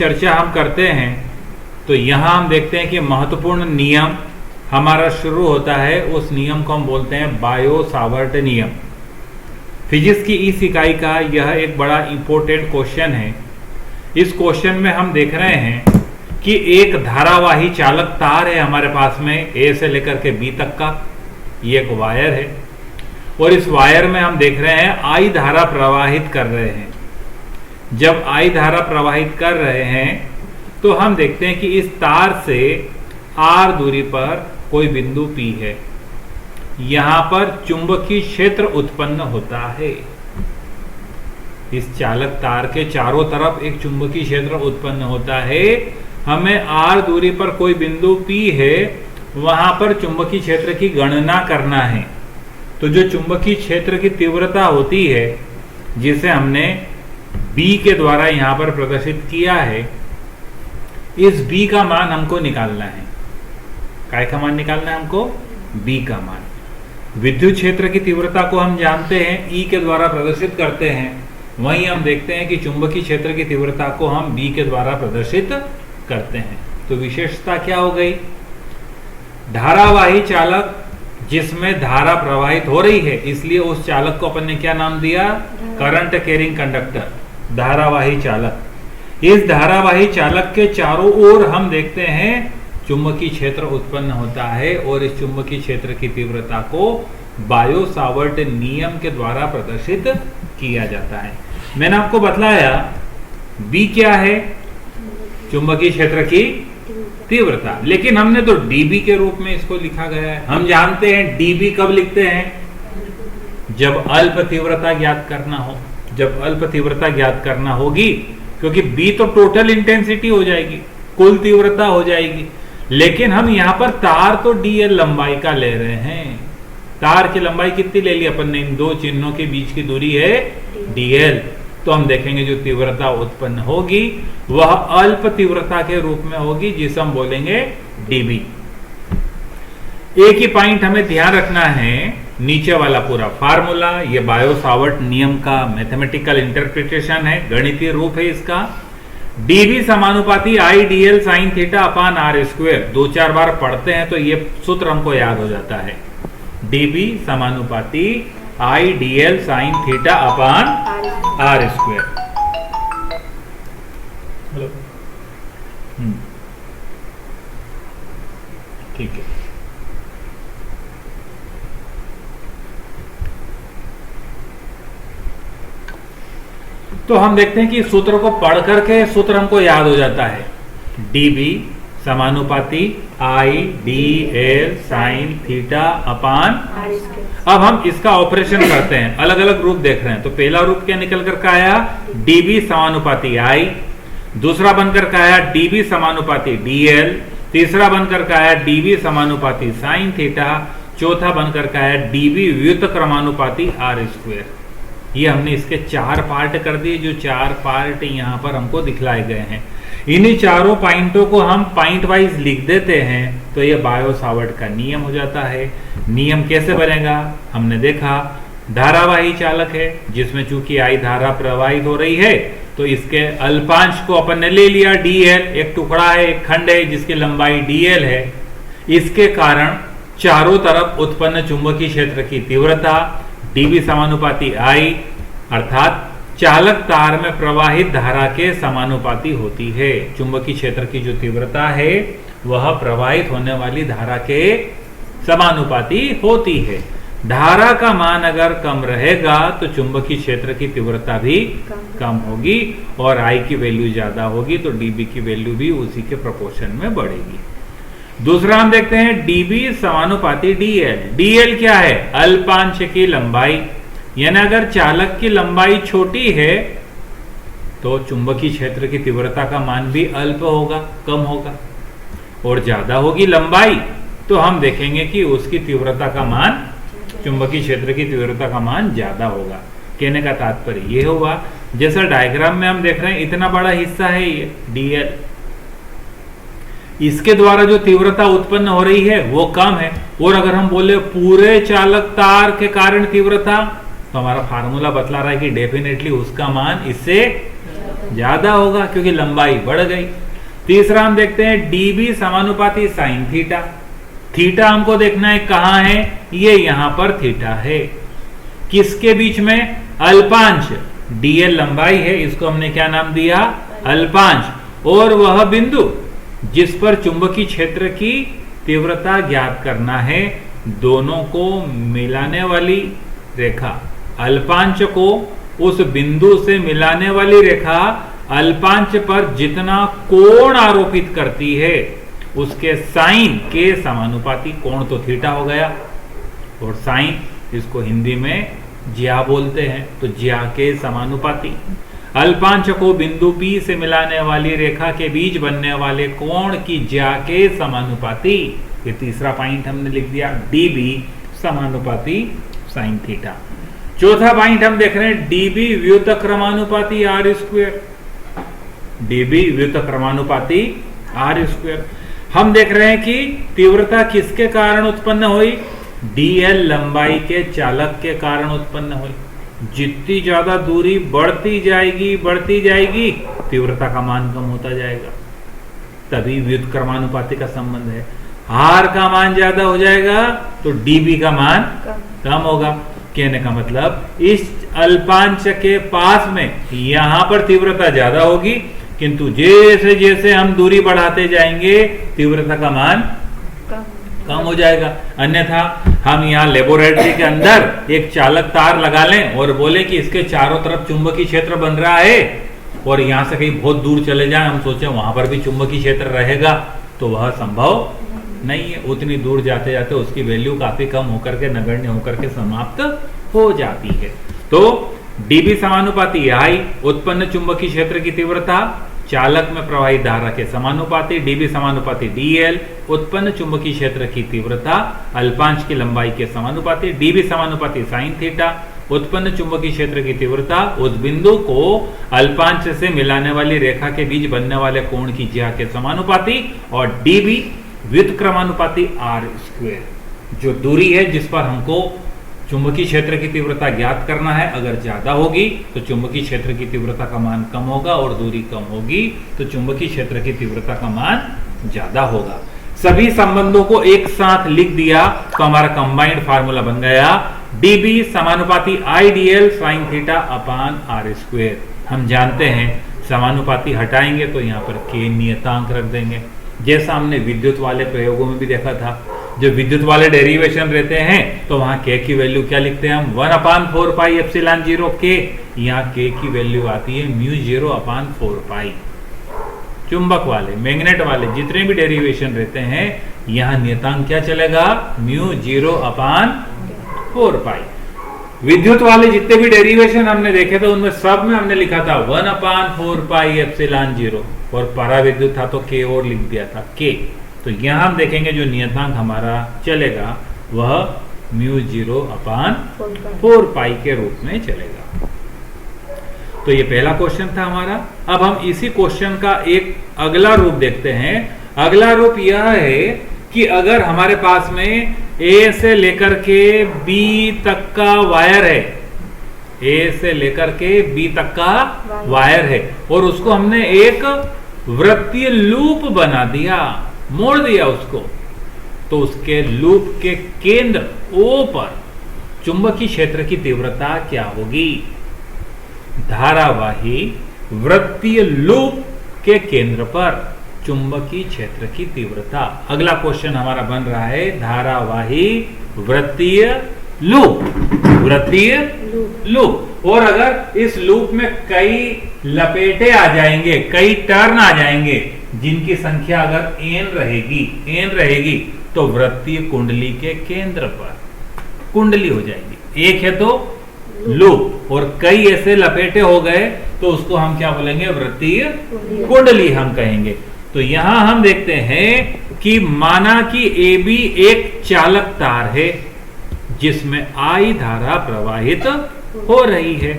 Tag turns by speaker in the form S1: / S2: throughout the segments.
S1: चर्चा हम करते हैं तो यहाँ हम देखते हैं कि महत्वपूर्ण नियम हमारा शुरू होता है, उस नियम को हम बोलते हैं बायो सावर्ट नियम। फिजिक्स की इस इकाई का यह एक बड़ा इंपॉर्टेंट क्वेश्चन है। इस क्वेश्चन में हम देख रहे हैं कि एक धारावाही चालक तार है हमारे पास में, ए से लेकर के बी तक का, ये एक वायर है और इस वायर में हम देख रहे हैं आई धारा प्रवाहित कर रहे हैं। जब आई धारा प्रवाहित कर रहे हैं तो हम देखते हैं कि इस तार से आर दूरी पर कोई बिंदु P है, यहां पर चुंबकीय क्षेत्र उत्पन्न होता है। इस चालक तार के चारों तरफ एक चुंबकीय क्षेत्र उत्पन्न होता है। हमें आर दूरी पर कोई बिंदु P है, वहां पर चुंबकीय क्षेत्र की गणना करना है। तो जो चुंबकीय क्षेत्र की तीव्रता होती है, जिसे हमने B के द्वारा यहां पर प्रदर्शित किया है, इस B का मान हमको निकालना है। काय का मान निकालना है हमको? B का मान। विद्युत क्षेत्र की तीव्रता को हम जानते हैं, E के द्वारा प्रदर्शित करते हैं। वहीं हम देखते हैं कि चुंबकीय क्षेत्र की तीव्रता को हम B के द्वारा प्रदर्शित करते हैं। तो विशेषता क्या हो गई? धारावाही चालक जिसमें धारा प्रवाहित हो रही है, इसलिए उस चालक को अपन ने क्या नाम दिया? करंट कैरिंग कंडक्टर, धारावाही चालक। इस धारावाही चालक के चारों ओर हम देखते हैं चुंबकीय क्षेत्र उत्पन्न होता है और इस चुंबकीय क्षेत्र की तीव्रता को बायो सावर्ट नियम के द्वारा प्रदर्शित किया जाता है। मैंने आपको बतलाया B क्या है? चुंबकीय क्षेत्र की तीव्रता, लेकिन हमने तो dB के रूप में इसको लिखा गया है। हम जानते हैं dB कब लिखते हैं? जब अल्प तीव्रता ज्ञात करना हो। जब अल्प तीव्रता ज्ञात करना होगी, क्योंकि B तो टोटल इंटेंसिटी हो जाएगी, कुल तीव्रता हो जाएगी, लेकिन हम यहां पर तार तो dl लंबाई का ले रहे हैं। तार की लंबाई कितनी ले ली अपन ने? इन दो चिन्हों के बीच की दूरी है dl। तो हम देखेंगे जो तीव्रता उत्पन्न होगी वह अल्प तीव्रता के रूप में होगी, जिसे हम बोलेंगे dB। एक ही पॉइंट हमें ध्यान रखना है, नीचे वाला पूरा फार्मूला ये बायो सावर्ट नियम का मैथमेटिकल इंटरप्रिटेशन है, गणितीय रूप है इसका। dB समानुपाती I dl sine theta upon r square. दो चार बार पढ़ते हैं तो ये सूत्र हमको याद हो जाता है। dB समानुपाती I dl sine theta upon r square. ठीक है। तो हम देखते हैं कि सूत्र को पढ़ करके सूत्र हमको याद हो जाता है। dB समानुपाती आई dl साइन थीटा अपान। अब हम इसका ऑपरेशन करते हैं, अलग अलग रूप देख रहे हैं। तो पहला रूप क्या निकल कर का आया? dB समानुपाती आई। दूसरा बनकर का आया dB समानुपाती dl। तीसरा बनकर का आया dB समानुपाती साइन थीटा। चौथा बनकर का आया dB व्युत्क्रमानुपाती क्रमानुपाती आर स्क्वायर। ये हमने इसके चार पार्ट कर दिए, जो चार पार्ट यहां पर हमको दिखलाए गए हैं। इन्हीं चारों पॉइंटों को हम पॉइंट वाइज लिख देते हैं तो ये बायो सावर्ट का नियम हो जाता है। नियम कैसे बनेगा? हमने देखा धारावाही चालक है जिसमें चूंकि आई धारा प्रवाहित हो रही है, तो इसके अल्पांश को अपन ने ले लिया dl। एक टुकड़ा है, एक खंड है जिसकी लंबाई dl है। इसके कारण चारों तरफ उत्पन्न चुंबकीय क्षेत्र की तीव्रता dB समानुपाती I, अर्थात चालक तार में प्रवाहित धारा के समानुपाती होती है। चुंबकीय क्षेत्र की जो तीव्रता है वह प्रवाहित होने वाली धारा के समानुपाती होती है। धारा का मान अगर कम रहेगा तो चुंबकीय क्षेत्र की तीव्रता भी कम होगी और I की वैल्यू ज्यादा होगी तो dB की वैल्यू भी उसी के प्रोपोर्शन में बढ़ेगी। दूसरा हम देखते हैं dB समानुपाती dl। dl क्या है? अल्पांश की लंबाई, यानी अगर चालक की लंबाई छोटी है तो चुंबकीय क्षेत्र की तीव्रता का मान भी अल्प होगा, कम होगा। और ज्यादा होगी लंबाई तो हम देखेंगे कि उसकी तीव्रता का मान, चुंबकीय क्षेत्र की तीव्रता का मान ज्यादा होगा। कहने का तात्पर्य यह हुआ, जैसा डायग्राम में हम देख रहे हैं इतना बड़ा हिस्सा है ये dl, इसके द्वारा जो तीव्रता उत्पन्न हो रही है वो कम है। और अगर हम बोले पूरे चालक तार के कारण तीव्रता, तो हमारा फार्मूला बतला रहा है कि डेफिनेटली उसका मान इससे ज्यादा होगा क्योंकि लंबाई बढ़ गई। तीसरा हम देखते हैं डीबी समानुपाती साइन थीटा। थीटा हमको देखना है कहां है, ये यहां पर थीटा है। किसके बीच में? अल्पांश। डीएल लंबाई है, इसको हमने क्या नाम दिया? अल्पांश। और वह बिंदु जिस पर चुंबकीय क्षेत्र की तीव्रता ज्ञात करना है, दोनों को मिलाने वाली रेखा, अल्पांश को उस बिंदु से मिलाने वाली रेखा अल्पांश पर जितना कोण आरोपित करती है उसके साइन के समानुपाती। कोण तो थीटा हो गया, और साइन इसको हिंदी में ज्या बोलते हैं, तो ज्या के समानुपाती। अल्पांश को बिंदु P से मिलाने वाली रेखा के बीच बनने वाले कोण की ज्या के समानुपाती। ये तीसरा पॉइंट हमने लिख दिया, डीबी समानुपाती साइन थीटा। चौथा पॉइंट हम देख रहे हैं डीबी व्युत्क्रमानुपाती आर स्क्वायर। डीबी व्युत्क्रमानुपाती आर स्क्वायर। हम देख रहे हैं कि तीव्रता किसके कारण उत्पन्न हुई? डीएल लंबाई के चालक के कारण उत्पन्न हुई। जितनी ज्यादा दूरी बढ़ती जाएगी तीव्रता का मान कम होता जाएगा, तभी व्युत्क्रमानुपाती का संबंध है। आर का मान ज्यादा हो जाएगा तो डीबी का मान कम होगा। कहने का मतलब इस अल्पांश के पास में यहां पर तीव्रता ज्यादा होगी, किंतु जैसे जैसे हम दूरी बढ़ाते जाएंगे तीव्रता का मान कम हो जाएगा। अन्यथा हम यहाँ लेबोरेटरी के अंदर एक चालक तार लगा लें और बोले कि इसके चारों तरफ चुंबकीय क्षेत्र बन रहा है, और यहां से कहीं बहुत दूर चले जाएं, हम सोचें वहां पर भी चुंबकीय क्षेत्र रहेगा, तो वह संभव नहीं है। उतनी दूर जाते जाते उसकी वैल्यू काफी कम होकर के, नगण्य होकर के समाप्त हो जाती है। तो डीबी समानुपाती आई उत्पन्न चुंबकीय क्षेत्र की तीव्रता चालक में प्रवाहित धारा के समानुपाती। डीबी समानुपाती डीएल उत्पन्न चुंबकीय क्षेत्र की तीव्रता अल्पांश की लंबाई के समानुपाती। डीबी समानुपाती साइन थीटा उत्पन्न चुंबकीय क्षेत्र की तीव्रता उस बिंदु को अल्पांश से मिलाने वाली रेखा के बीच बनने वाले कोण की ज्या के समानुपाती। और डीबी व्युत्क्रमानुपाती आर स्क्वायर, जो दूरी है जिस पर हमको चुंबकीय क्षेत्र की तीव्रता ज्ञात करना है, अगर ज्यादा होगी तो चुंबकीय क्षेत्र की तीव्रता का मान कम होगा, और दूरी कम होगी तो चुंबकीय क्षेत्र की तीव्रता का मान ज्यादा होगा। सभी संबंधों को एक साथ लिख दिया तो हमारा कंबाइंड फार्मूला बन गया डीबी समानुपाती IDL sine theta upon r square. हम जानते हैं समानुपाती हटाएंगे तो यहाँ पर के नियतांक रख देंगे, जैसा हमने विद्युत वाले प्रयोगों में भी देखा था। जो विद्युत वाले डेरिवेशन रहते हैं तो वहां के की वैल्यू क्या लिखते हैं हम? 1/4 पाई एप्सिलॉन 0 के। यहाँ के की वैल्यू आती है म्यू 0/4 पाई। चुंबक वाले, मैग्नेट वाले जितने भी डेरिवेशन रहते हैं, यहाँ नियतांक क्या चलेगा? म्यू 0/4 पाई। विद्युत वाले जितने भी डेरिवेशन हमने देखे थे उनमें सब में हमने लिखा था 1/4 पाई एप्सिलॉन 0, और पराविद्युत था तो के और लिख दिया था के। तो यहां हम देखेंगे जो नियतांक हमारा चलेगा वह म्यू 0/4 पाई के रूप में चलेगा। तो ये पहला क्वेश्चन था हमारा। अब हम इसी क्वेश्चन का एक अगला रूप देखते हैं। अगला रूप यह है कि अगर हमारे पास में ए से लेकर के बी तक का वायर है, ए से लेकर के बी तक का वायर है, और उसको हमने एक वृत्तीय लूप बना दिया, मोड़ दिया उसको, तो उसके लूप के केंद्र O पर चुंबकीय क्षेत्र की तीव्रता क्या होगी? धारावाही वृत्तीय लूप के केंद्र पर चुंबकीय क्षेत्र की तीव्रता। अगला क्वेश्चन हमारा बन रहा है धारावाही वृत्तीय लूप, वृत्तीय लूप। और अगर इस लूप में कई लपेटे आ जाएंगे, कई टर्न आ जाएंगे, जिनकी संख्या अगर n रहेगी तो वृत्तीय कुंडली के केंद्र पर कुंडली हो जाएगी। एक है तो लूप, और कई ऐसे लपेटे हो गए तो उसको हम क्या बोलेंगे? वृत्तीय कुंडली हम कहेंगे। तो यहां हम देखते हैं कि माना कि AB एक चालक तार है जिसमें I धारा प्रवाहित हो रही है।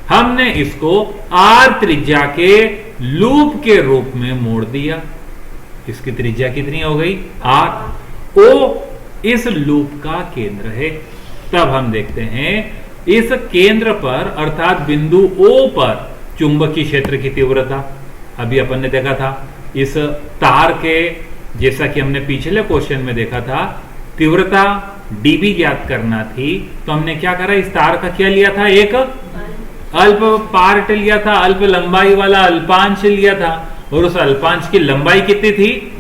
S1: हमने इसको R त्रिज्या के लूप के रूप में मोड़ दिया। इसकी त्रिज्या कितनी हो गई? R। O इस लूप का केंद्र है। तब हम देखते हैं इस केंद्र पर अर्थात बिंदु O पर चुंबकीय क्षेत्र की तीव्रता अभी अपन ने देखा था इस तार के, जैसा कि हमने पिछले क्वेश्चन में देखा था, तीव्रता dB ज्ञात करना थी, तो हमने क्या करा, इस तार का क्या लिया था, एक अल्प पार्ट लिया था, अल्प लंबाई वाला अल्पांश लिया था, और उस अल्पांश की लंबाई कितनी थी,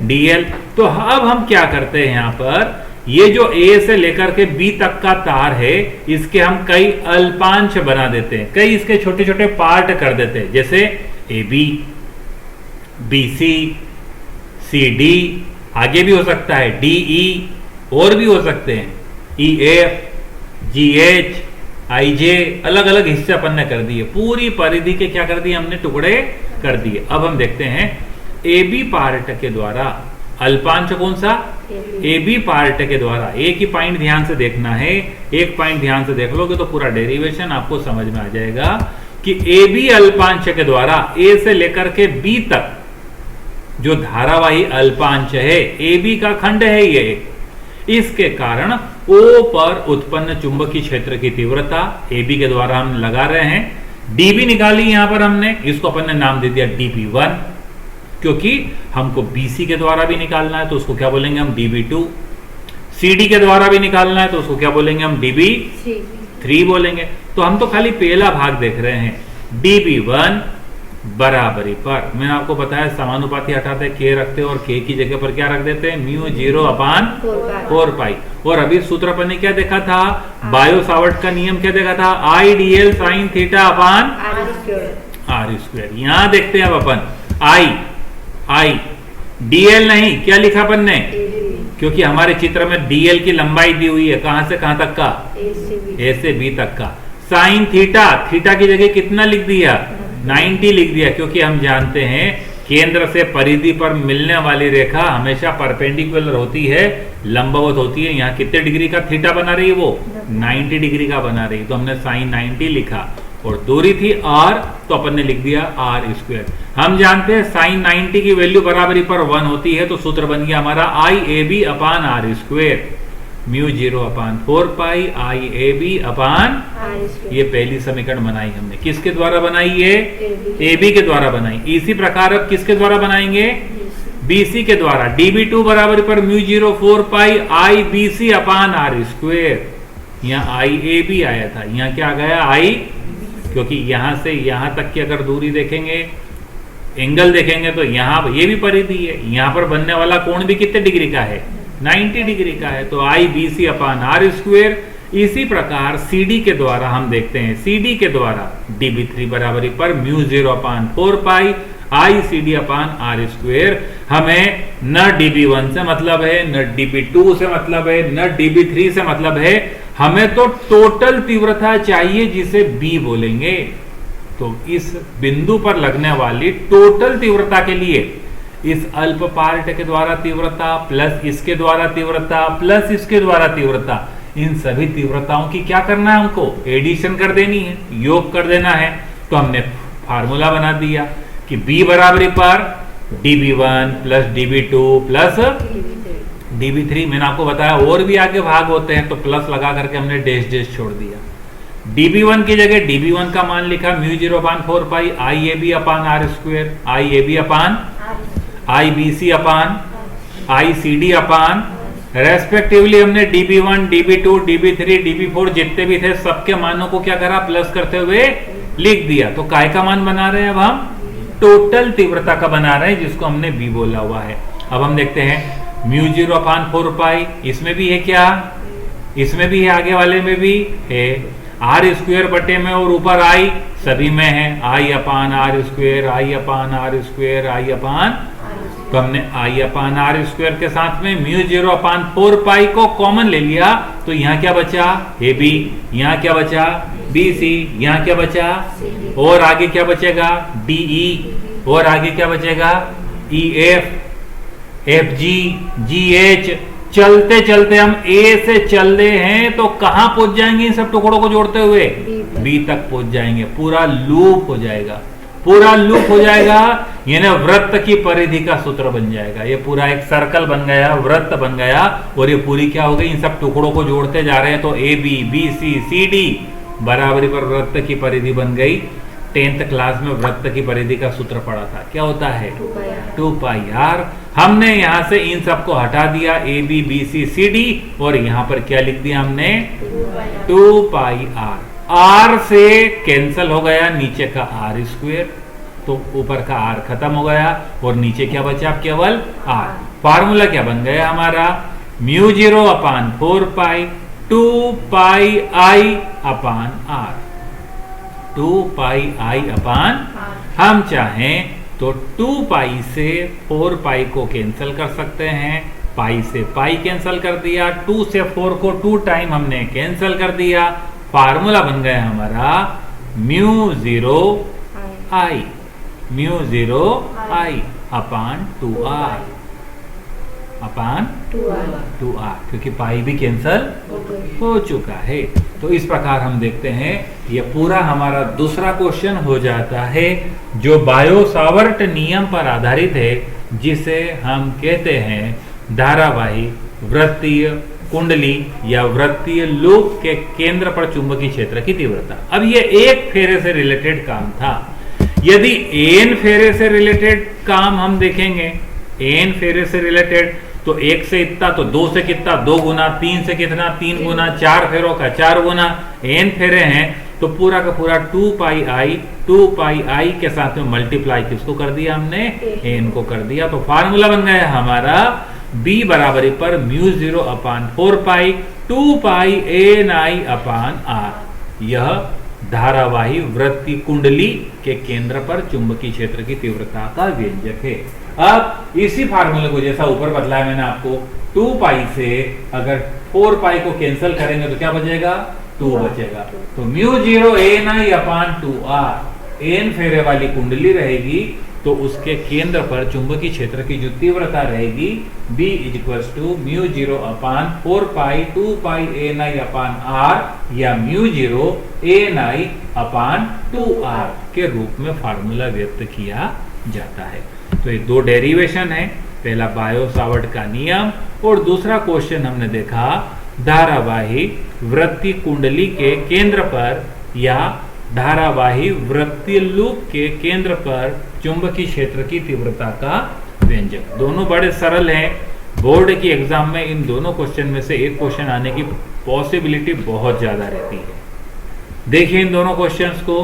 S1: dl। तो अब हम क्या करते हैं, यहां पर ये जो A से लेकर के B तक का तार है, इसके हम कई अल्पांश बना देते हैं, कई इसके छोटे छोटे पार्ट कर देते हैं, जैसे AB, BC, CD, आगे भी हो सकता है DE, और भी हो सकते हैं EF, GH, IJ, अलग अलग हिस्से अपन ने कर दिए, पूरी परिधि के क्या कर दिए हमने, टुकड़े कर दिए। अब हम देखते हैं AB पार्ट के द्वारा अल्पांश कौन सा, AB पार्ट के द्वारा, एक ही पॉइंट ध्यान से देखना है, एक पॉइंट ध्यान से देख लोगे तो पूरा डेरिवेशन आपको समझ में आ जाएगा कि AB अल्पांश के द्वारा A से लेकर के B तक जो धारावाही अल्पांश है, AB का खंड है ये, इसके कारण O पर उत्पन्न चुंबकीय क्षेत्र की तीव्रता AB के द्वारा हम लगा रहे हैं, dB निकाली यहां पर हमने, इसको अपन ने नाम दे दिया dB1, क्योंकि हमको BC के द्वारा भी निकालना है तो उसको क्या बोलेंगे हम, dB2, CD के द्वारा भी निकालना है तो उसको क्या बोलेंगे हम, dB3 बोलेंगे। तो हम तो खाली पहला भाग देख रहे हैं, dB1 बराबरी पर मैंने आपको बताया समानुपाती हटाते K रखते हैं और K की जगह पर क्या रख देते हैं, μ0/4π। और अभी सूत्र अपन ने क्या देखा था, बायो सावर्ट का नियम क्या देखा था, IDL sin θ/r²। यहां देखते हैं अब अपन I DL नहीं, क्या लिखा अपन ने, क्योंकि हमारे चित्र में DL की लंबाई दी हुई है, कहां से कहां तक का, A से B तक का। साइन थीटा, थीटा की जगह कितना लिख दिया, 90 लिख दिया, क्योंकि हम जानते हैं केंद्र से परिधि पर मिलने वाली रेखा हमेशा परपेंडिकुलर होती है, लंबवत होती है। यहाँ कितने डिग्री का थीटा बना रही है, वो 90 डिग्री का बना रही है, तो हमने साइन 90 लिखा, और दूरी थी r, तो अपन ने लिख दिया r²। हम जानते हैं साइन 90 की वैल्यू बराबरी पर 1 होती है, तो सूत्र बन गया हमारा IAB/r², μ0/4π IAB/r²। ये पहली समीकरण बनाई हमने, किसके द्वारा बनाई, ये AB के द्वारा बनाई। इसी प्रकार अब किसके द्वारा बनाएंगे, BC के द्वारा, dB2 बराबरी पर μ0/4π IBC/r²। यहाँ IAB आया था, यहाँ क्या आ गया, I, क्योंकि यहां से यहां तक की अगर दूरी देखेंगे, एंगल देखेंगे, तो यहां ये भी परिधि है, यहां पर बनने वाला कोण भी कितने डिग्री का है, 90 डिग्री का है, तो IBC/r²। इसी प्रकार CD के द्वारा हम देखते हैं, CD के द्वारा dB3 बराबरी पर μ0/4π ICD/r²। हमें न dB1 से मतलब है, न dB2 से मतलब है, न dB3 से मतलब है, हमें तो टोटल तीव्रता चाहिए जिसे B बोलेंगे। तो इस बिंदु पर लगने वाली टोटल तीव्रता के लिए इस अल्प पार्ट के द्वारा तीव्रता प्लस इसके द्वारा तीव्रता प्लस इसके द्वारा तीव्रता, इन सभी तीव्रताओं की क्या करना है, हमको एडिशन कर देनी है, योग कर देना है। तो हमने फार्मूला बना दिया कि B बराबरी पर dB1 plus dB2 plus dB3। मैंने आपको बताया और भी आगे भाग होते हैं, तो प्लस लगा करके हमने डैश डैश छोड़ दिया। dB1 की जगह dB1 का मान लिखा μ0/4π IAB/r², IBC/ICD/ रेस्पेक्टिवली हमने dB1, dB2, dB3, dB4 जितने भी थे सबके मानों को क्या करा, प्लस करते हुए लिख दिया। तो काय का मान बना रहे हैं, अब हम टोटल तीव्रता का बना रहे हैं, जिसको हमने B बोला हुआ है। अब हम देखते हैं μ0/4π, इसमें भी है क्या, इसमें भी है, आगे वाले में भी है, r² बटे में और ऊपर I सभी में है, I/r², तो हमने I/r² के साथ में μ0/4π को कॉमन ले लिया, तो यहाँ क्या बचा, AB, यहाँ क्या बचा, BC, यहाँ क्या बचा, और आगे क्या बचेगा, DE, और आगे क्या बचेगा, EF, FG, GH। चलते चलते हम A से चल रहे हैं, तो कहां पहुंच जाएंगे, इन सब टुकड़ों को जोड़ते हुए B तक पहुंच जाएंगे। पूरा लूप हो जाएगा, पूरा लूप हो जाएगा, यानी वृत्त की परिधि का सूत्र बन जाएगा। ये पूरा एक सर्कल बन गया, वृत्त बन गया, और ये पूरी क्या हो गई, इन सब टुकड़ों को जोड़ते जा रहे हैं, तो AB, BC, CD बराबरी पर वृत्त की परिधि बन गई। 10th क्लास में वृत्त की परिधि का सूत्र पढ़ा था, क्या होता है
S2: 2
S1: पाई आर। हमने यहां से इन सबको हटा दिया, A B B C C D, और यहां पर क्या लिख दिया हमने 2 पाई आर। आर से कैंसल हो गया नीचे का आर स्क्वेयर, तो ऊपर का आर खत्म हो गया और नीचे क्या बचा केवल आर। फार्मूला क्या बन गया हमारा, mu 0 upon 4 pi 2 pi I upon are, 2 पाई आई अपान, हम चाहें तो 2 पाई से 4 पाई को कैंसिल कर सकते हैं, पाई से पाई कैंसिल कर दिया, 2 से 4 को 2 टाइम हमने कैंसिल कर दिया। फार्मूला बन गया हमारा म्यू 0 आई, म्यू 0 आई अपान 2r, अपान 2r, क्योंकि पाई भी कैंसल हो चुका है। तो इस प्रकार हम देखते हैं ये पूरा हमारा दूसरा क्वेश्चन हो जाता है, जो बायो-सावर्ट नियम पर आधारित है, जिसे हम कहते हैं धारावाही वृत्तीय कुंडली या वृत्तीय लूप के केंद्र पर चुंबकीय क्षेत्र की तीव्रता। अब ये एक फेरे से रिलेटेड काम था। यदि एन फेरे से रिलेटेड काम हम देखेंगे, एन फेरे से रिलेटेड, तो 1 से इतना, तो 2 से कितना 2 गुना, 3 से कितना 3 गुना, 4 फेरों का 4 गुना, एन फेरे हैं तो पूरा का पूरा 2 पाई आई के साथ में मल्टीप्लाई किसको कर दिया हमने, एन को कर दिया। तो फार्मूला बन गया हमारा बी बराबरी पर mu 0 upon 4 pi 2 pi n I upon r. यह धारावाही वृत्तीय कुंडली के केंद्र पर चुंबकीय क्षेत्र की तीव्रता का व्यंजक है। अब इसी फार्मूले को जैसा ऊपर बदलाया मैंने आपको, 2 पाई से अगर 4 पाई को कैंसिल करेंगे तो क्या बचेगा, 2 बचेगा। तो mu 0 n I upon 2r, N फेरे वाली कुंडली रहेगी तो उसके केंद्र पर चुंबकीय क्षेत्र की जो तीव्रता रहेगी B equals to mu 0 upon 4 pi 2 pi n I upon r, या mu 0 n I upon 2r के रूप में फार्मूला व्यक्त किया जाता है। तो ये दो डेरिवेशन है, पहला बायो-सावर्ट का नियम और दूसरा क्वेश्चन हमने देखा धारावाही वृत्तीय कुंडली के केंद्र पर या धारावाही वृत्तीय लूप के केंद्र पर चुंबकीय क्षेत्र की तीव्रता का व्यंजक। दोनों बड़े सरल हैं। बोर्ड की एग्जाम में इन दोनों क्वेश्चन में से एक क्वेश्चन आने की पॉसिबिलिटी बहुत ज्यादा रहती है। देखिए इन दोनों क्वेश्चंस को।